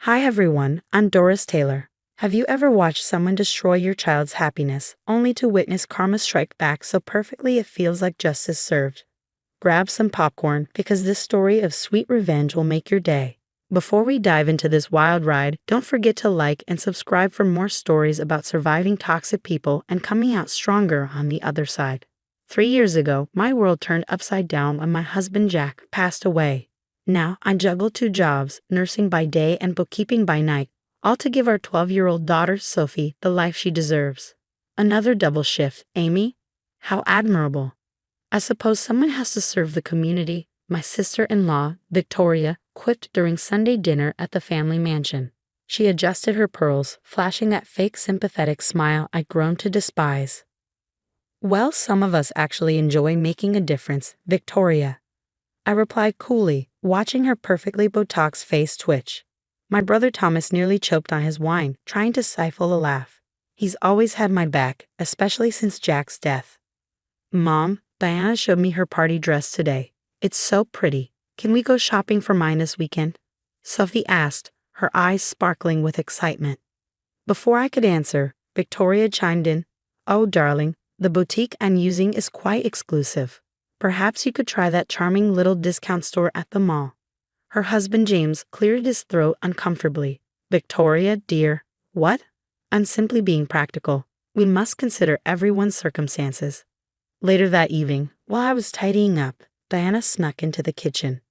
Hi everyone, I'm Doris Taylor. Have you ever watched someone destroy your child's happiness, only to witness karma strike back so perfectly it feels like justice served? Grab some popcorn, because this story of sweet revenge will make your day. Before we dive into this wild ride, don't forget to like and subscribe for more stories about surviving toxic people and coming out stronger on the other side. 3 years ago, my world turned upside down when my husband Jack passed away. Now, I juggle two jobs, nursing by day and bookkeeping by night, all to give our 12-year-old daughter, Sophie, the life she deserves. Another double shift, Amy? How admirable. I suppose someone has to serve the community, my sister-in-law, Victoria, quipped during Sunday dinner at the family mansion. She adjusted her pearls, flashing that fake sympathetic smile I'd grown to despise. Well, some of us actually enjoy making a difference, Victoria, I replied coolly, watching her perfectly Botox face twitch. My brother Thomas nearly choked on his wine, trying to stifle a laugh. He's always had my back, especially since Jack's death. Mom, Diana showed me her party dress today. It's so pretty. Can we go shopping for mine this weekend? Sophie asked, her eyes sparkling with excitement. Before I could answer, Victoria chimed in, "Oh, darling, the boutique I'm using is quite exclusive. Perhaps you could try that charming little discount store at the mall." Her husband James cleared his throat uncomfortably. "Victoria, dear, what?" "I'm simply being practical. We must consider everyone's circumstances." Later that evening, while I was tidying up, Diana snuck into the kitchen.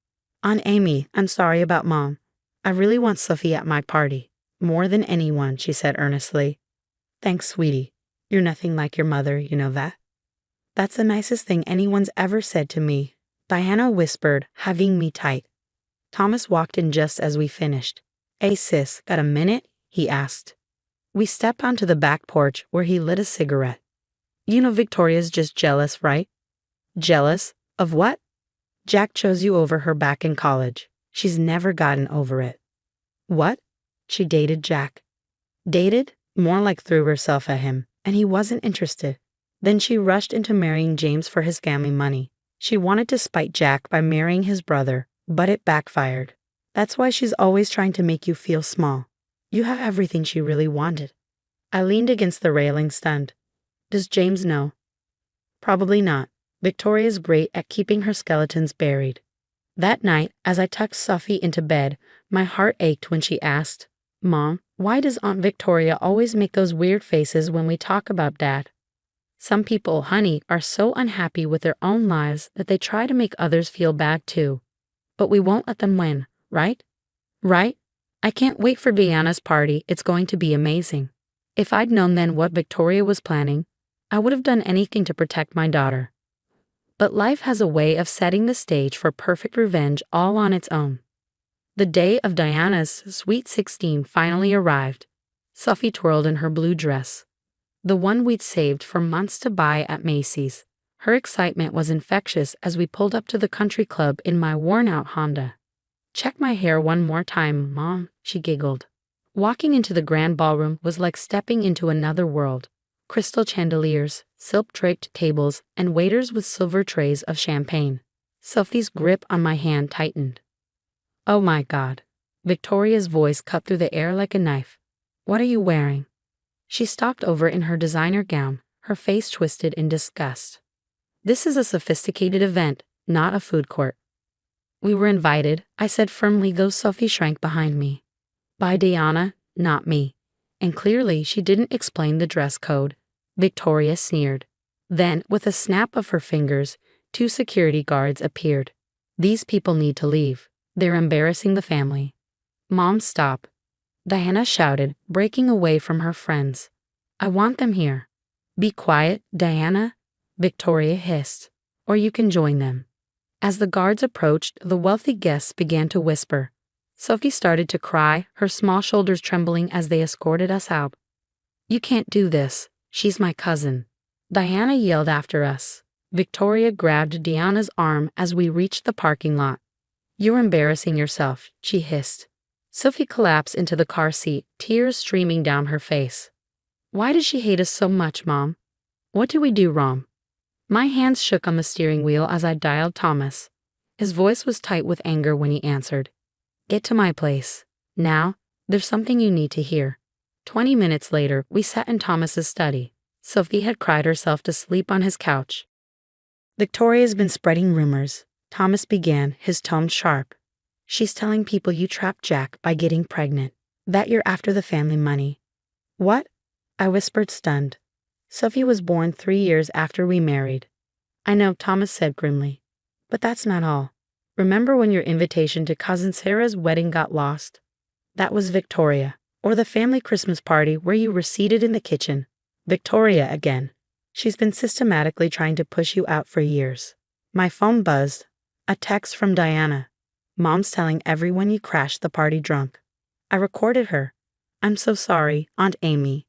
"Aunt Amy, I'm sorry about Mom. I really want Sophie at my party. More than anyone," she said earnestly. "Thanks, sweetie. You're nothing like your mother, you know that." "That's the nicest thing anyone's ever said to me," Diana whispered, hugging me tight. Thomas walked in just as we finished. "Hey sis, got a minute?" he asked. We stepped onto the back porch where he lit a cigarette. "You know Victoria's just jealous, right?" "Jealous? Of what?" "Jack chose you over her back in college. She's never gotten over it." "What? She dated Jack?" "Dated? More like threw herself at him, and he wasn't interested. Then she rushed into marrying James for his family money. She wanted to spite Jack by marrying his brother, but it backfired. That's why she's always trying to make you feel small. You have everything she really wanted." I leaned against the railing, stunned. "Does James know?" "Probably not. Victoria's great at keeping her skeletons buried." That night, as I tucked Sophie into bed, my heart ached when she asked, "Mom, why does Aunt Victoria always make those weird faces when we talk about Dad?" "Some people, honey, are so unhappy with their own lives that they try to make others feel bad too. But we won't let them win, right?" "Right? I can't wait for Diana's party. It's going to be amazing." If I'd known then what Victoria was planning, I would have done anything to protect my daughter. But life has a way of setting the stage for perfect revenge all on its own. The day of Diana's sweet 16 finally arrived. Sophie twirled in her blue dress, the one we'd saved for months to buy at Macy's. Her excitement was infectious as we pulled up to the country club in my worn-out Honda. "Check my hair one more time, Mom," she giggled. Walking into the grand ballroom was like stepping into another world. Crystal chandeliers, silk-draped tables, and waiters with silver trays of champagne. Sophie's grip on my hand tightened. "Oh my God." Victoria's voice cut through the air like a knife. "What are you wearing?" She stalked over in her designer gown, her face twisted in disgust. "This is a sophisticated event, not a food court." "We were invited," I said firmly, though Sophie shrank behind me. "By Diana, not me." And clearly she didn't explain the dress code. Victoria sneered. Then, with a snap of her fingers, 2 security guards appeared. "These people need to leave. They're embarrassing the family." "Mom, stop," Diana shouted, breaking away from her friends. "I want them here." "Be quiet, Diana," Victoria hissed, "or you can join them." As the guards approached, the wealthy guests began to whisper. Sophie started to cry, her small shoulders trembling as they escorted us out. "You can't do this. She's my cousin," Diana yelled after us. Victoria grabbed Diana's arm as we reached the parking lot. "You're embarrassing yourself," she hissed. Sophie collapsed into the car seat, tears streaming down her face. "Why does she hate us so much, Mom? What did we do wrong?" My hands shook on the steering wheel as I dialed Thomas. His voice was tight with anger when he answered. "Get to my place. Now, There's something you need to hear. 20 minutes later, we sat in Thomas's study. Sophie had cried herself to sleep on his couch. Victoria's been spreading rumors, Thomas began, his tone sharp. She's telling people you trapped Jack by getting pregnant, that you're after the family money. What? I whispered, stunned. Sophie was born 3 years after we married. I know, Thomas said grimly. But that's not all. Remember when your invitation to Cousin Sarah's wedding got lost? That was Victoria. Or the family Christmas party where you were seated in the kitchen. Victoria again. She's been systematically trying to push you out for years. My phone buzzed. A text from Diana. Mom's telling everyone you crashed the party drunk. I recorded her. I'm so sorry, Aunt Amy.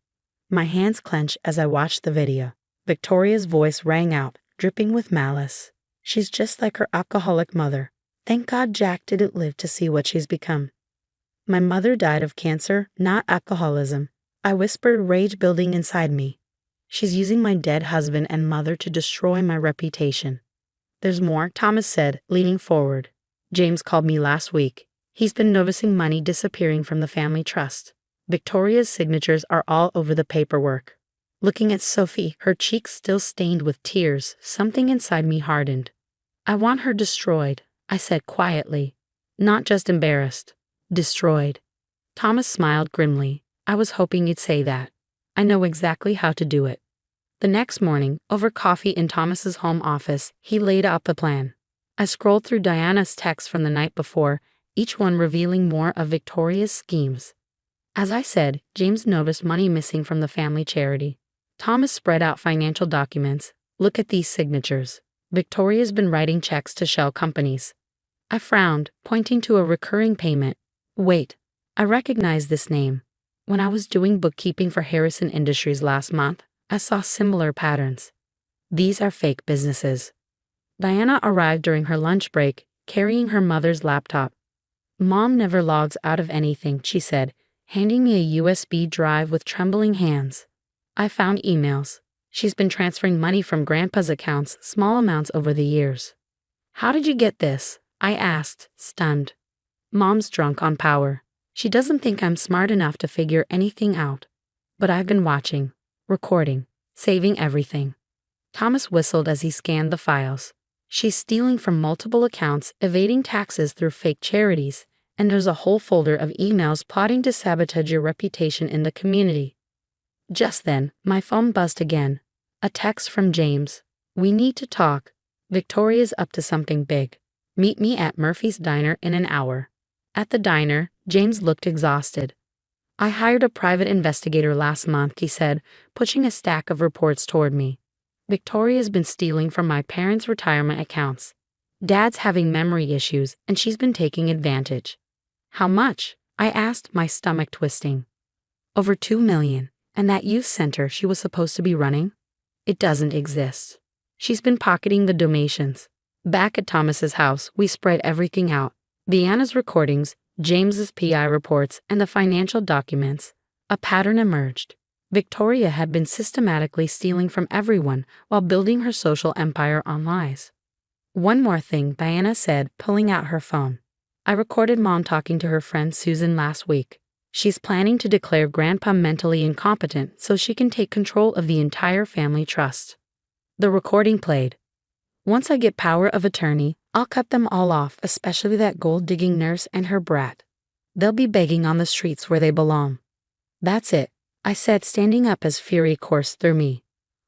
My hands clenched as I watched the video. Victoria's voice rang out, dripping with malice. She's just like her alcoholic mother. Thank God Jack didn't live to see what she's become. My mother died of cancer, not alcoholism. I whispered, rage building inside me. She's using my dead husband and mother to destroy my reputation. There's more, Thomas said, leaning forward. James called me last week. He's been noticing money disappearing from the family trust. Victoria's signatures are all over the paperwork. Looking at Sophie, her cheeks still stained with tears, something inside me hardened. I want her destroyed, I said quietly. Not just embarrassed. Destroyed. Thomas smiled grimly. I was hoping you'd say that. I know exactly how to do it. The next morning, over coffee in Thomas's home office, he laid out the plan. I scrolled through Diana's texts from the night before, each one revealing more of Victoria's schemes. As I said, James noticed money missing from the family charity. Thomas spread out financial documents. Look at these signatures. Victoria's been writing checks to shell companies. I frowned, pointing to a recurring payment. Wait, I recognize this name. When I was doing bookkeeping for Harrison Industries last month, I saw similar patterns. These are fake businesses. Diana arrived during her lunch break, carrying her mother's laptop. Mom never logs out of anything, she said, handing me a USB drive with trembling hands. I found emails. She's been transferring money from Grandpa's accounts, small amounts over the years. How did you get this? I asked, stunned. Mom's drunk on power. She doesn't think I'm smart enough to figure anything out. But I've been watching, recording, saving everything. Thomas whistled as he scanned the files. She's stealing from multiple accounts, evading taxes through fake charities, and there's a whole folder of emails plotting to sabotage your reputation in the community. Just then, my phone buzzed again. A text from James. We need to talk. Victoria's up to something big. Meet me at Murphy's Diner in an hour. At the diner, James looked exhausted. I hired a private investigator last month, he said, pushing a stack of reports toward me. Victoria's been stealing from my parents' retirement accounts. Dad's having memory issues, and she's been taking advantage. How much? I asked, my stomach twisting. Over $2 million. And that youth center she was supposed to be running? It doesn't exist. She's been pocketing the donations. Back at Thomas's house, we spread everything out. Deanna's recordings, James's PI reports, and the financial documents. A pattern emerged. Victoria had been systematically stealing from everyone while building her social empire on lies. One more thing, Diana said, pulling out her phone. I recorded Mom talking to her friend Susan last week. She's planning to declare Grandpa mentally incompetent so she can take control of the entire family trust. The recording played. Once I get power of attorney, I'll cut them all off, especially that gold-digging nurse and her brat. They'll be begging on the streets where they belong. That's it, I said, standing up as fury coursed through me.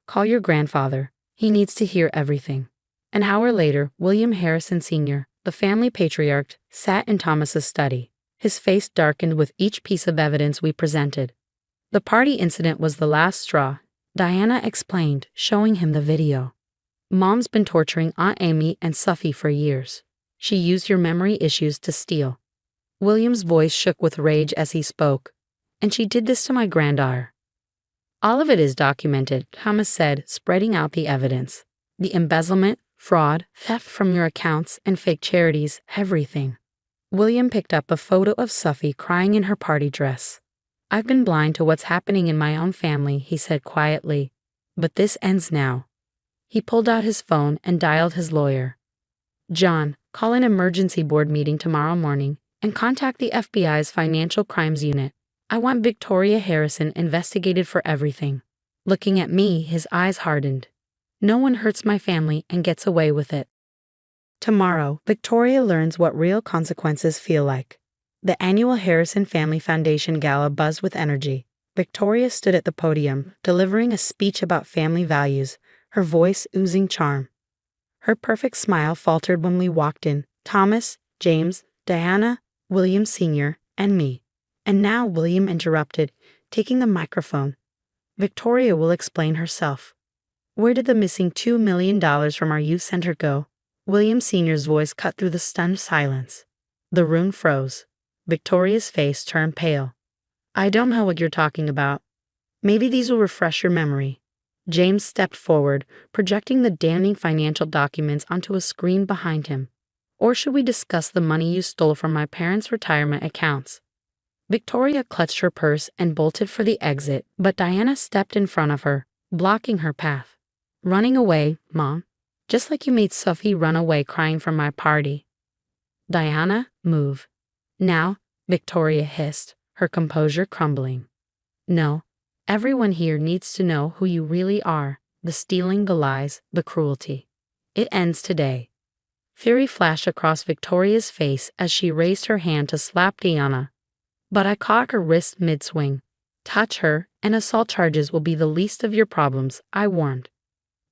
Call your grandfather. He needs to hear everything. An hour later, William Harrison Sr., the family patriarch, sat in Thomas's study. His face darkened with each piece of evidence we presented. The party incident was the last straw, Diana explained, showing him the video. Mom's been torturing Aunt Amy and Sophie for years. She used your memory issues to steal. William's voice shook with rage as he spoke. And she did this to my granddaughter. All of it is documented, Thomas said, spreading out the evidence. The embezzlement, fraud, theft from your accounts, and fake charities, everything. William picked up a photo of Sophie crying in her party dress. I've been blind to what's happening in my own family, he said quietly. But this ends now. He pulled out his phone and dialed his lawyer. John, call an emergency board meeting tomorrow morning. and contact the FBI's Financial Crimes Unit. I want Victoria Harrison investigated for everything." Looking at me, his eyes hardened. "No one hurts my family and gets away with it." Tomorrow, Victoria learns what real consequences feel like. The annual Harrison Family Foundation Gala buzzed with energy. Victoria stood at the podium, delivering a speech about family values, her voice oozing charm. Her perfect smile faltered when we walked in: Thomas, James, Diana, William Sr., and me. And now William interrupted, taking the microphone. "Victoria will explain herself. Where did the missing $2 million from our youth center go?" William Sr.'s voice cut through the stunned silence. The room froze. Victoria's face turned pale. "I don't know what you're talking about." "Maybe these will refresh your memory." James stepped forward, projecting the damning financial documents onto a screen behind him. "Or should we discuss the money you stole from my parents' retirement accounts?" Victoria clutched her purse and bolted for the exit, but Diana stepped in front of her, blocking her path. "Running away, Mom? Just like you made Sophie run away crying from my party." "Diana, move." "Now," Victoria hissed, her composure crumbling. "No. Everyone here needs to know who you really are, the stealing, the lies, the cruelty. It ends today." Fury flashed across Victoria's face as she raised her hand to slap Diana. But I caught her wrist mid-swing. "Touch her, and assault charges will be the least of your problems," I warned.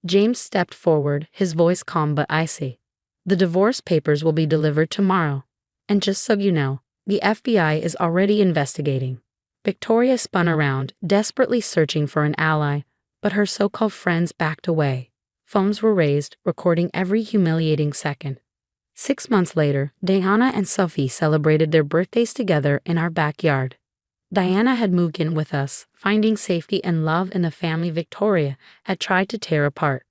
James stepped forward, his voice calm but icy. "The divorce papers will be delivered tomorrow. And just so you know, the FBI is already investigating." Victoria spun around, desperately searching for an ally, but her so-called friends backed away. Phones were raised, recording every humiliating second. 6 months later, Diana and Sophie celebrated their birthdays together in our backyard. Diana had moved in with us, finding safety and love in the family Victoria had tried to tear apart.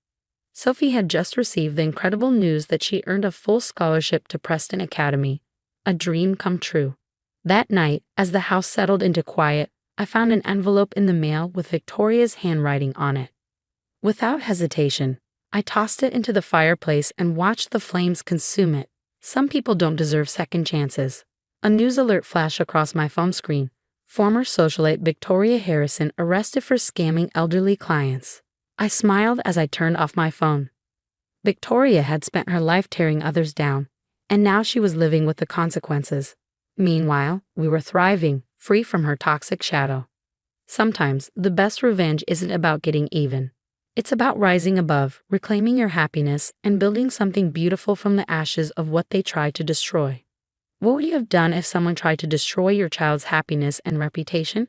Sophie had just received the incredible news that she earned a full scholarship to Preston Academy, a dream come true. That night, as the house settled into quiet, I found an envelope in the mail with Victoria's handwriting on it. Without hesitation, I tossed it into the fireplace and watched the flames consume it. Some people don't deserve second chances. A news alert flashed across my phone screen. Former socialite Victoria Harrison arrested for scamming elderly clients. I smiled as I turned off my phone. Victoria had spent her life tearing others down, and now she was living with the consequences. Meanwhile, we were thriving, free from her toxic shadow. Sometimes, the best revenge isn't about getting even. It's about rising above, reclaiming your happiness, and building something beautiful from the ashes of what they tried to destroy. What would you have done if someone tried to destroy your child's happiness and reputation?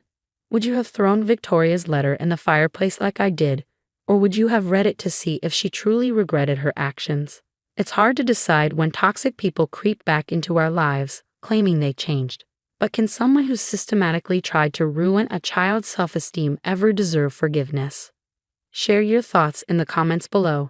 Would you have thrown Victoria's letter in the fireplace like I did, or would you have read it to see if she truly regretted her actions? It's hard to decide when toxic people creep back into our lives, claiming they changed. But can someone who systematically tried to ruin a child's self-esteem ever deserve forgiveness? Share your thoughts in the comments below.